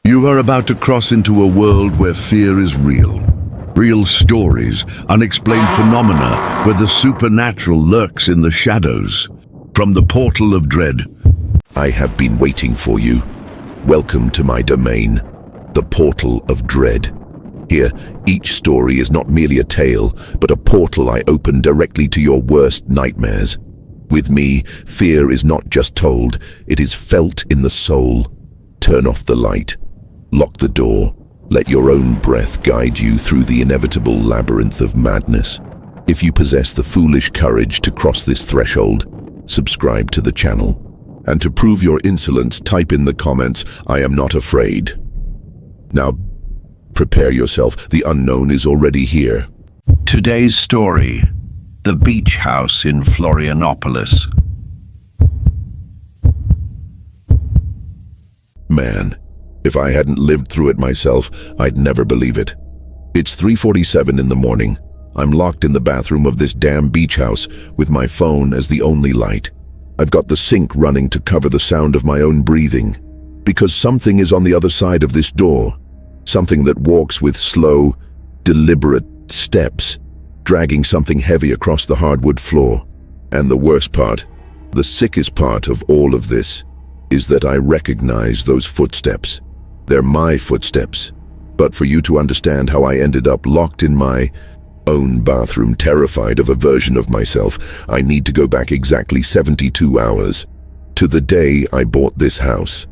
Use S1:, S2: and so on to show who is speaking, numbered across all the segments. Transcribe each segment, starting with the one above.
S1: You are about to cross into a world where fear is real. Real stories, unexplained phenomena where the supernatural lurks in the shadows. From the portal of dread.
S2: I have been waiting for you. Welcome to my domain, the portal of dread. Here, each story is not merely a tale, but a portal I open directly to your worst nightmares. With me, fear is not just told, it is felt in the soul. Turn off the light. Lock the door. Let your own breath guide you through the inevitable labyrinth of madness. If you possess the foolish courage to cross this threshold, subscribe to the channel. And to prove your insolence, type in the comments, "I am not afraid." Now, prepare yourself. The unknown is already here.
S3: Today's story: the beach house in Florianopolis.
S2: Man, if I hadn't lived through it myself, I'd never believe it. It's 3:47 in the morning. I'm locked in the bathroom of this damn beach house with my phone as the only light. I've got the sink running to cover the sound of my own breathing. Because something is on the other side of this door. Something that walks with slow, deliberate steps, dragging something heavy across the hardwood floor. And the worst part, the sickest part of all of this, is that I recognize those footsteps. They're my footsteps. But for you to understand how I ended up locked in my own bathroom, terrified of a version of myself, I need to go back exactly 72 hours. To the day I bought this house.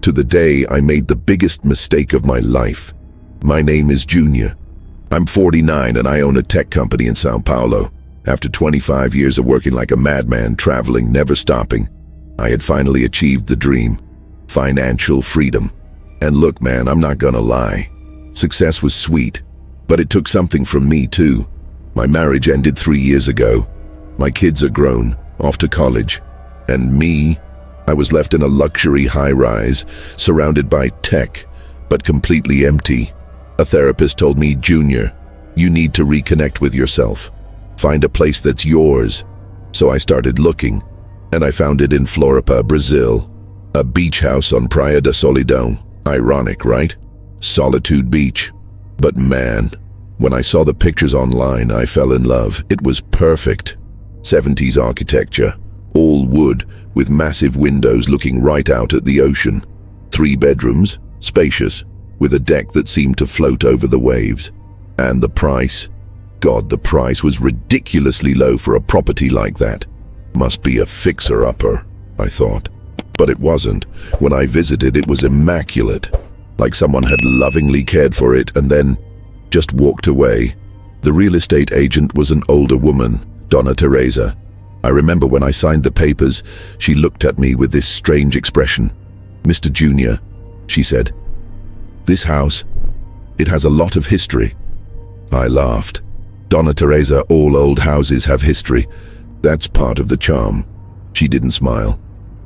S2: To the day I made the biggest mistake of my life. My name is Junior. I'm 49 and I own a tech company in Sao Paulo. After 25 years of working like a madman, traveling, never stopping, I had finally achieved the dream. Financial freedom. And look, man, I'm not gonna lie. Success was sweet, but it took something from me too. My marriage ended 3 years ago. My kids are grown, off to college. And me, I was left in a luxury high-rise, surrounded by tech, but completely empty. A therapist told me, "Junior, you need to reconnect with yourself. Find a place that's yours." So I started looking, and I found it in Floripa, Brazil. A beach house on Praia da Solidão. Ironic, right? Solitude Beach. But man, when I saw the pictures online, I fell in love. It was perfect. 70s architecture, all wood, with massive windows looking right out at the ocean. 3 bedrooms, spacious, with a deck that seemed to float over the waves. And the price? God, the price was ridiculously low for a property like that. Must be a fixer-upper, I thought. But it wasn't. When I visited, it was immaculate. Like someone had lovingly cared for it and then just walked away. The real estate agent was an older woman, Donna Teresa. I remember when I signed the papers, she looked at me with this strange expression. "Mr. Junior," she said, "this house, it has a lot of history." I laughed. Donna Teresa, all old houses have history. That's part of the charm. She didn't smile.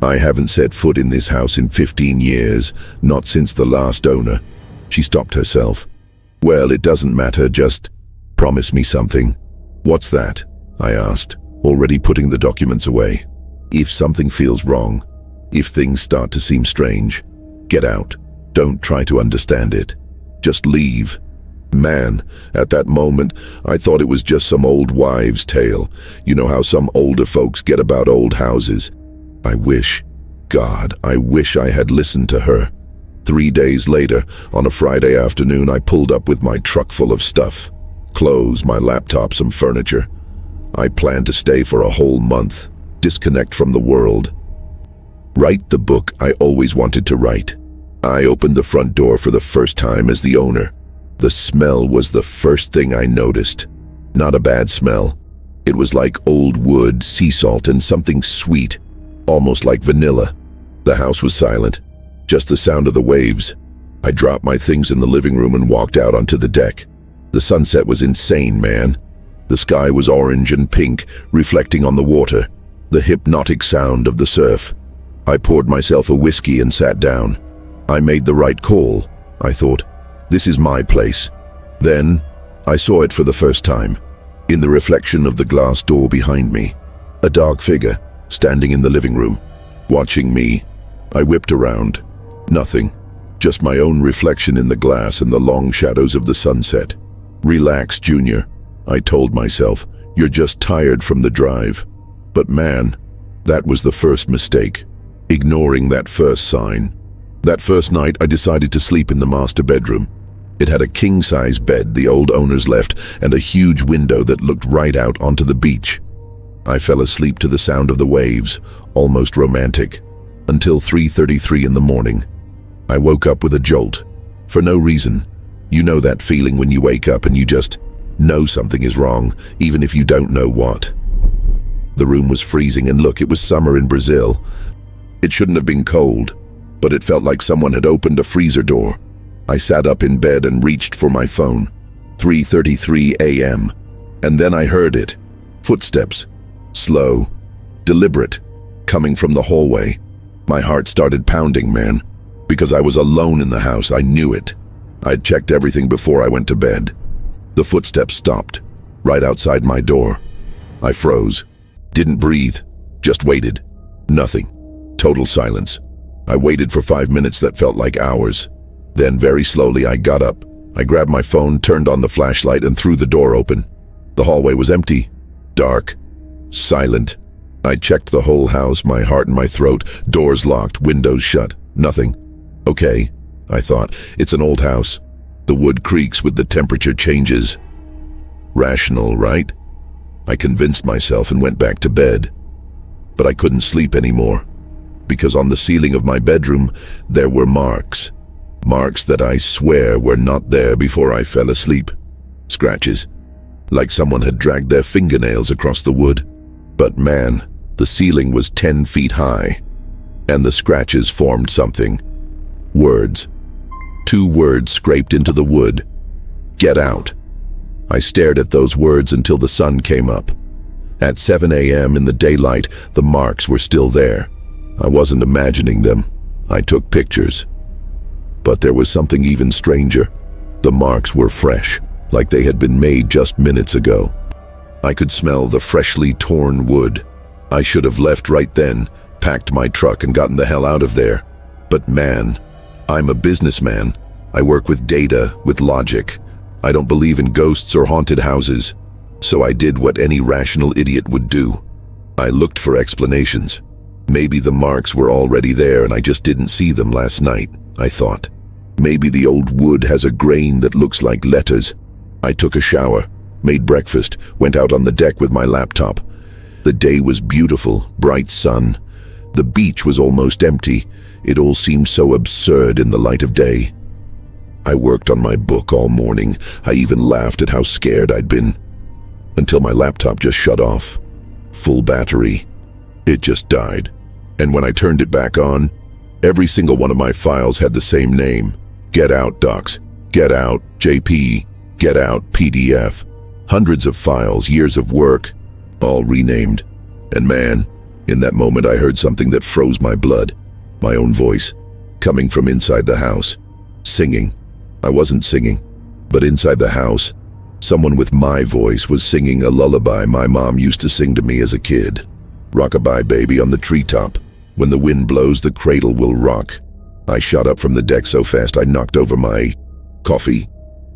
S2: "I haven't set foot in this house in 15 years, not since the last owner." She stopped herself. "Well, it doesn't matter, just promise me something." "What's that?" I asked, already putting the documents away. "If something feels wrong, if things start to seem strange, get out. Don't try to understand it. Just leave." Man, at that moment, I thought it was just some old wives' tale. You know how some older folks get about old houses. I wish, God, I wish I had listened to her. 3 days later, on a Friday afternoon, I pulled up with my truck full of stuff. Clothes, my laptop, some furniture. I planned to stay for a whole month, disconnect from the world. Write the book I always wanted to write. I opened the front door for the first time as the owner. The smell was the first thing I noticed. Not a bad smell. It was like old wood, sea salt, and something sweet, almost like vanilla. The house was silent, just the sound of the waves. I dropped my things in the living room and walked out onto the deck. The sunset was insane, man. The sky was orange and pink, reflecting on the water, the hypnotic sound of the surf. I poured myself a whiskey and sat down. I made the right call, I thought. This is my place. Then, I saw it for the first time, in the reflection of the glass door behind me. A dark figure, standing in the living room, watching me. I whipped around. Nothing. Just my own reflection in the glass and the long shadows of the sunset. Relax, Junior, I told myself. You're just tired from the drive. But man, that was the first mistake. Ignoring that first sign. That first night, I decided to sleep in the master bedroom. It had a king-size bed the old owners left and a huge window that looked right out onto the beach. I fell asleep to the sound of the waves, almost romantic, until 3:33 in the morning. I woke up with a jolt. For no reason. You know that feeling when you wake up and you just know something is wrong, even if you don't know what. The room was freezing, and look, it was summer in Brazil. It shouldn't have been cold, but it felt like someone had opened a freezer door. I sat up in bed and reached for my phone. 3:33 a.m. And then I heard it. Footsteps. Slow. Deliberate. Coming from the hallway. My heart started pounding, man. Because I was alone in the house, I knew it. I'd checked everything before I went to bed. The footsteps stopped, right outside my door. I froze. Didn't breathe. Just waited. Nothing. Total silence. I waited for 5 minutes that felt like hours. Then, very slowly, I got up. I grabbed my phone, turned on the flashlight, and threw the door open. The hallway was empty. Dark. Silent. I checked the whole house, my heart in my throat, doors locked, windows shut. Nothing. Okay, I thought. It's an old house. The wood creaks with the temperature changes. Rational, right? I convinced myself and went back to bed. But I couldn't sleep anymore, because on the ceiling of my bedroom, there were marks. Marks that I swear were not there before I fell asleep. Scratches. Like someone had dragged their fingernails across the wood. But man, the ceiling was 10 feet high, and the scratches formed something. Words. 2 words scraped into the wood. Get out. I stared at those words until the sun came up. At 7 a.m. in the daylight, the marks were still there. I wasn't imagining them. I took pictures. But there was something even stranger. The marks were fresh, like they had been made just minutes ago. I could smell the freshly torn wood. I should have left right then, packed my truck and gotten the hell out of there. But man, I'm a businessman. I work with data, with logic. I don't believe in ghosts or haunted houses. So I did what any rational idiot would do. I looked for explanations. Maybe the marks were already there and I just didn't see them last night, I thought. Maybe the old wood has a grain that looks like letters. I took a shower, made breakfast, went out on the deck with my laptop. The day was beautiful, bright sun. The beach was almost empty. It all seemed so absurd in the light of day. I worked on my book all morning. I even laughed at how scared I'd been. Until my laptop just shut off. Full battery. It just died. And when I turned it back on, every single one of my files had the same name. Get out docs, get out JP, get out PDF. Hundreds of files, years of work, all renamed. And man, in that moment I heard something that froze my blood. My own voice, coming from inside the house. Singing. I wasn't singing, but inside the house, someone with my voice was singing a lullaby my mom used to sing to me as a kid. Rock-a-bye baby on the treetop. When the wind blows, the cradle will rock. I shot up from the deck so fast I knocked over my coffee.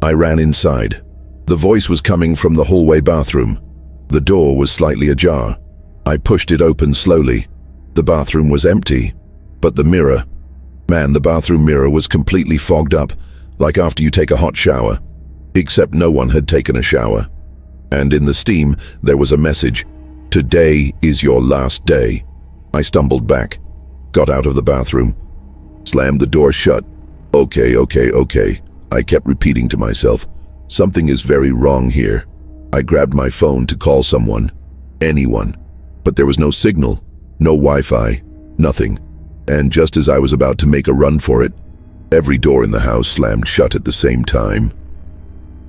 S2: I ran inside. The voice was coming from the hallway bathroom. The door was slightly ajar. I pushed it open slowly. The bathroom was empty, but the mirror, man, the bathroom mirror was completely fogged up, like after you take a hot shower, except no one had taken a shower. And in the steam, there was a message. Today is your last day. I stumbled back, got out of the bathroom, slammed the door shut. Okay. I kept repeating to myself, something is very wrong here. I grabbed my phone to call someone, anyone, but there was no signal, no Wi-Fi, nothing. And just as I was about to make a run for it, every door in the house slammed shut at the same time.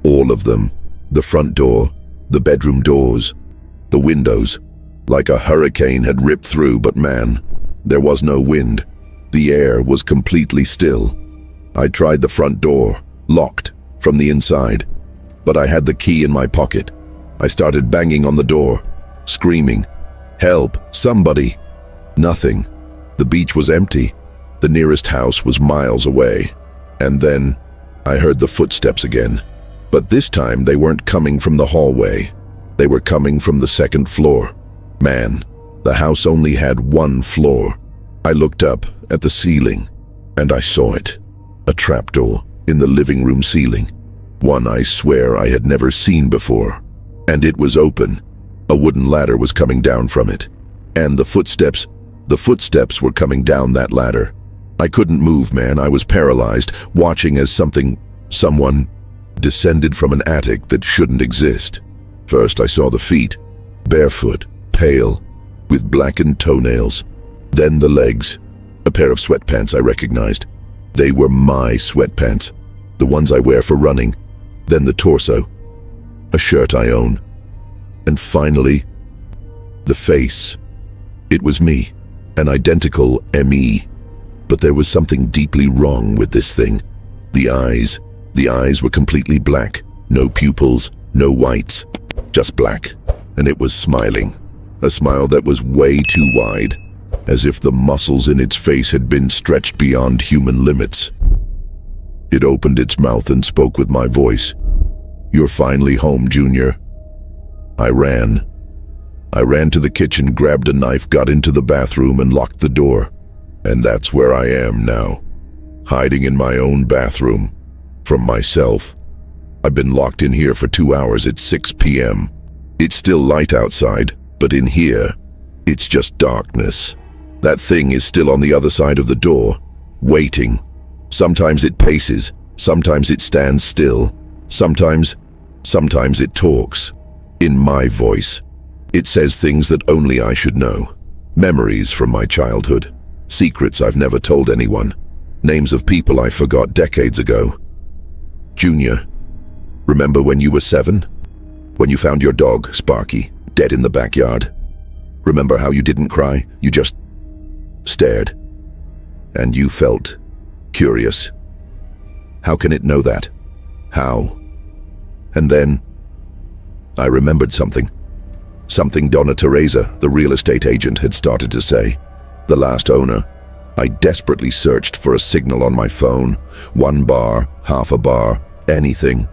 S2: All of them. The front door, the bedroom doors, the windows. Like a hurricane had ripped through, but man, there was no wind. The air was completely still. I tried the front door, locked from the inside, but I had the key in my pocket. I started banging on the door, screaming, "Help, somebody!" Nothing. The beach was empty. The nearest house was miles away. And then I heard the footsteps again. But this time they weren't coming from the hallway. They were coming from the second floor. Man, the house only had one floor. I looked up at the ceiling, and I saw it. A trapdoor in the living room ceiling. One I swear I had never seen before. And it was open. A wooden ladder was coming down from it. And the footsteps were coming down that ladder. I couldn't move, man. I was paralyzed, watching as someone descended from an attic that shouldn't exist. First I saw the feet, barefoot, pale, with blackened toenails. Then the legs, a pair of sweatpants I recognized. They were my sweatpants, the ones I wear for running. Then the torso, a shirt I own. And finally, the face. It was me, an identical ME. But there was something deeply wrong with this thing. The eyes were completely black. No pupils, no whites, just black. And it was smiling. A smile that was way too wide, as if the muscles in its face had been stretched beyond human limits. It opened its mouth and spoke with my voice. "You're finally home, Junior." I ran to the kitchen, grabbed a knife, got into the bathroom and locked the door. And that's where I am now, hiding in my own bathroom, from myself. I've been locked in here for 2 hours. It's 6 p.m. It's still light outside, but in here, it's just darkness. That thing is still on the other side of the door, waiting. Sometimes it paces, sometimes it stands still, sometimes it talks. In my voice. It says things that only I should know. Memories from my childhood. Secrets I've never told anyone. Names of people I forgot decades ago. Junior, remember when you were 7? When you found your dog, Sparky, dead in the backyard? Remember how you didn't cry? You just stared. And you felt curious. How can it know that? How? And then I remembered something. Something Donna Teresa, the real estate agent, had started to say. The last owner. I desperately searched for a signal on my phone. 1 bar, half a bar, anything.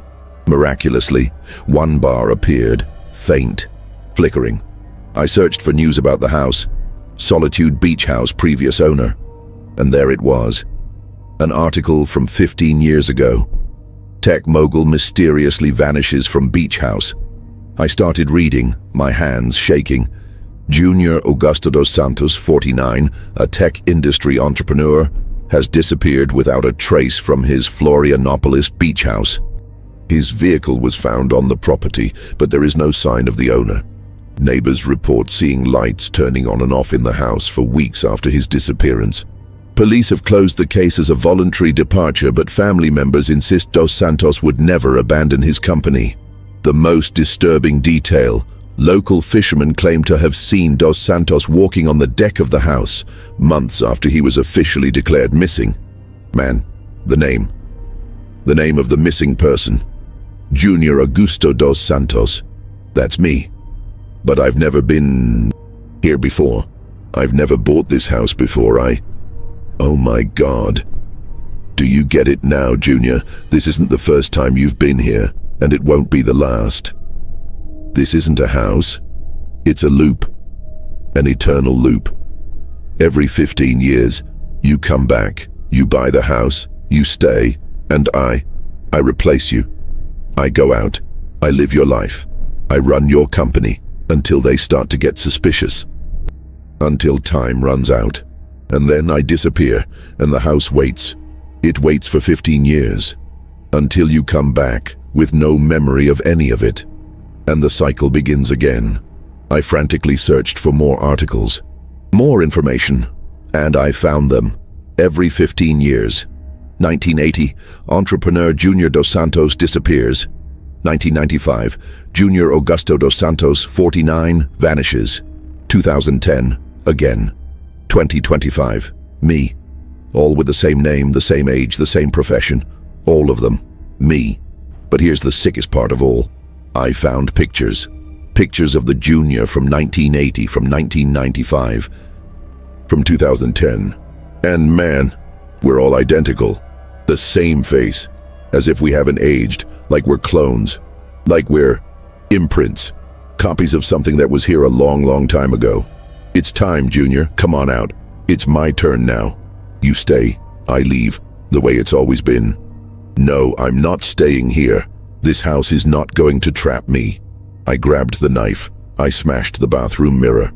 S2: Miraculously, 1 bar appeared, faint, flickering. I searched for news about the house. Solitude Beach house, previous owner. And there it was. An article from 15 years ago. Tech mogul mysteriously vanishes from beach house. I started reading, my hands shaking. Junior Augusto dos Santos, 49, a tech industry entrepreneur, has disappeared without a trace from his Florianopolis beach house. His vehicle was found on the property, but there is no sign of the owner. Neighbors report seeing lights turning on and off in the house for weeks after his disappearance. Police have closed the case as a voluntary departure, but family members insist Dos Santos would never abandon his company. The most disturbing detail, local fishermen claim to have seen Dos Santos walking on the deck of the house months after he was officially declared missing. Man, the name of the missing person, Junior Augusto dos Santos. That's me. But I've never been here before. I've never bought this house before. Oh my God. Do you get it now, Junior? This isn't the first time you've been here. And it won't be the last. This isn't a house. It's a loop. An eternal loop. Every 15 years, you come back, you buy the house, you stay, and I replace you. I go out, I live your life, I run your company, until they start to get suspicious. Until time runs out. And then I disappear, and the house waits. It waits for 15 years. Until you come back, with no memory of any of it. And the cycle begins again. I frantically searched for more articles, more information, and I found them. Every 15 years. 1980, entrepreneur Junior Dos Santos disappears. 1995, Junior Augusto Dos Santos, 49, vanishes. 2010, again. 2025, me. All with the same name, the same age, the same profession. All of them, me. But here's the sickest part of all. I found pictures. Pictures of the Junior from 1980, from 1995, from 2010. And man, we're all identical. The same face, as if we haven't aged, like we're clones, like we're imprints, copies of something that was here a long, long time ago. It's time, Junior. Come on out. It's my turn now. You stay, I leave, the way it's always been. No, I'm not staying here. This house is not going to trap me. I grabbed the knife. I smashed the bathroom mirror.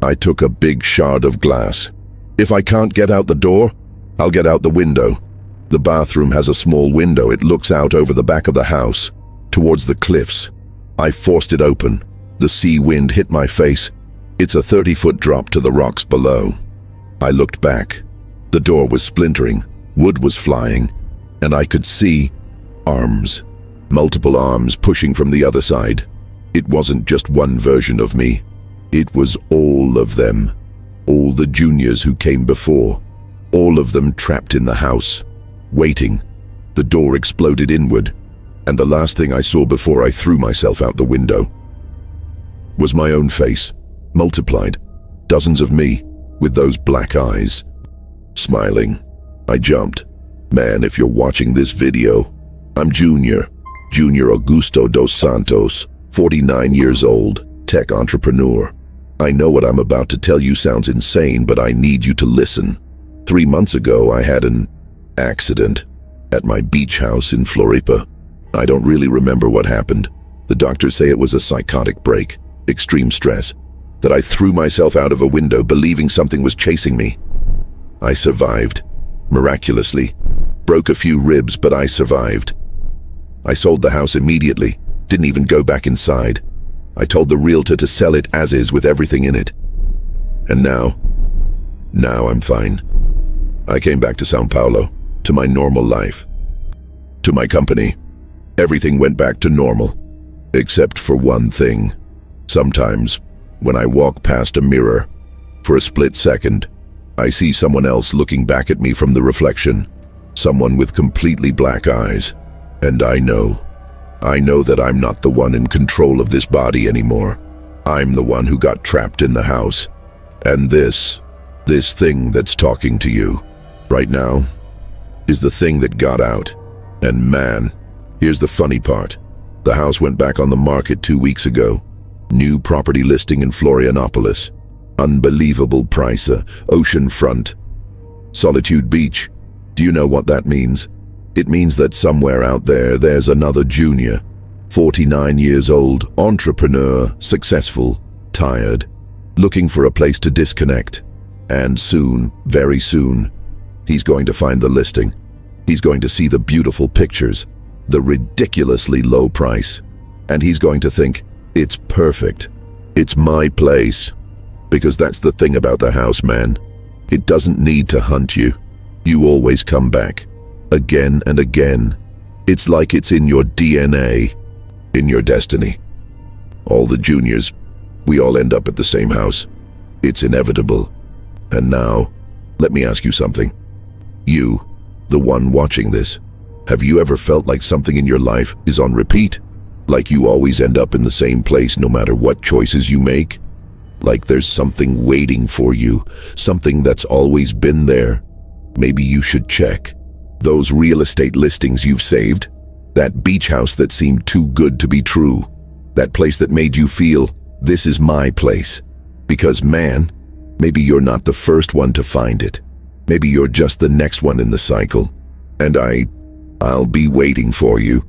S2: I took a big shard of glass. If I can't get out the door, I'll get out the window. The bathroom has a small window. It looks out over the back of the house, towards the cliffs. I forced it open. The sea wind hit my face. It's a 30-foot drop to the rocks below. I looked back. The door was splintering, wood was flying, and I could see arms. Multiple arms pushing from the other side. It wasn't just one version of me. It was all of them. All the juniors who came before. All of them trapped in the house, waiting. The door exploded inward, and the last thing I saw before I threw myself out the window was my own face, multiplied. Dozens of me, with those black eyes. Smiling. I jumped. Man, if you're watching this video, I'm Junior Augusto dos Santos, 49 years old, tech entrepreneur. I know what I'm about to tell you sounds insane, but I need you to listen. 3 months ago, I had an accident at my beach house in Floripa. I don't really remember what happened. The doctors say it was a psychotic break, extreme stress, that I threw myself out of a window believing something was chasing me. I survived, miraculously. Broke a few ribs, but I survived. I sold the house immediately, didn't even go back inside. I told the realtor to sell it as is with everything in it. And now I'm fine. I came back to Sao Paulo, to my normal life, to my company. Everything went back to normal, except for one thing. Sometimes, when I walk past a mirror, for a split second, I see someone else looking back at me from the reflection, someone with completely black eyes. And I know that I'm not the one in control of this body anymore. I'm the one who got trapped in the house. And this thing that's talking to you right now is the thing that got out. And man, here's the funny part. The house went back on the market 2 weeks ago. New property listing in Florianopolis. Unbelievable price, oceanfront. Solitude Beach. Do you know what that means? It means that somewhere out there's another Junior, 49 years old, entrepreneur, successful, tired, looking for a place to disconnect. And soon, very soon, he's going to find the listing. He's going to see the beautiful pictures, the ridiculously low price, and he's going to think, it's perfect. It's my place. Because that's the thing about the house, man. It doesn't need to hunt you. You always come back. Again and again. It's like it's in your DNA, in your destiny. All the juniors, we all end up at the same house. It's inevitable. And now, let me ask you something. You, the one watching this, have you ever felt like something in your life is on repeat? Like you always end up in the same place no matter what choices you make? Like there's something waiting for you, something that's always been there? Maybe you should check. Those real estate listings you've saved, that beach house that seemed too good to be true, that place that made you feel, this is my place. Because man, maybe you're not the first one to find it. Maybe you're just the next one in the cycle. And I'll be waiting for you,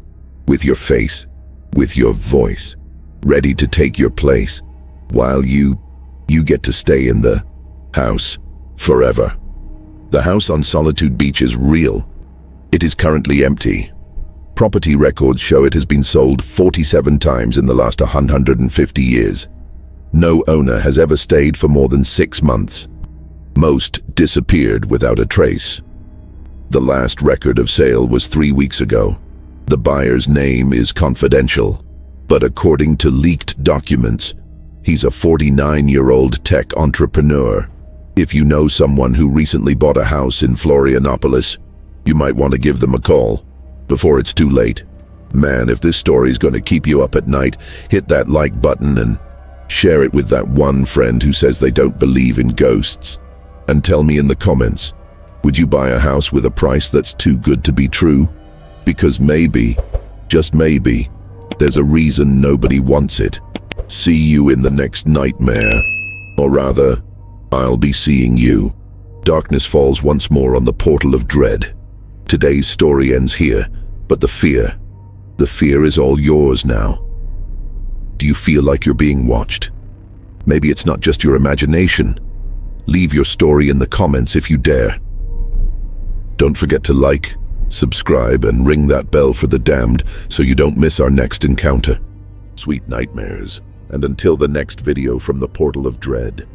S2: with your face, with your voice, ready to take your place, while you get to stay in the house forever. The house on Solitude Beach is real. It is currently empty. Property records show it has been sold 47 times in the last 150 years. No owner has ever stayed for more than 6 months. Most disappeared without a trace. The last record of sale was 3 weeks ago. The buyer's name is confidential, but according to leaked documents, he's a 49-year-old tech entrepreneur. If you know someone who recently bought a house in Florianopolis, you might want to give them a call before it's too late. Man, if this story's going to keep you up at night, hit that like button and share it with that one friend who says they don't believe in ghosts. And tell me in the comments, Would you buy a house with a price that's too good to be true? Because maybe, just maybe, there's a reason nobody wants it. See you in the next nightmare. Or rather, I'll be seeing you. Darkness falls once more on the portal of dread. Today's story ends here, but the fear is all yours now. Do you feel like you're being watched? Maybe it's not just your imagination. Leave your story in the comments if you dare. Don't forget to like, subscribe, and ring that bell for the damned so you don't miss our next encounter. Sweet nightmares, and until the next video from the Portal of Dread.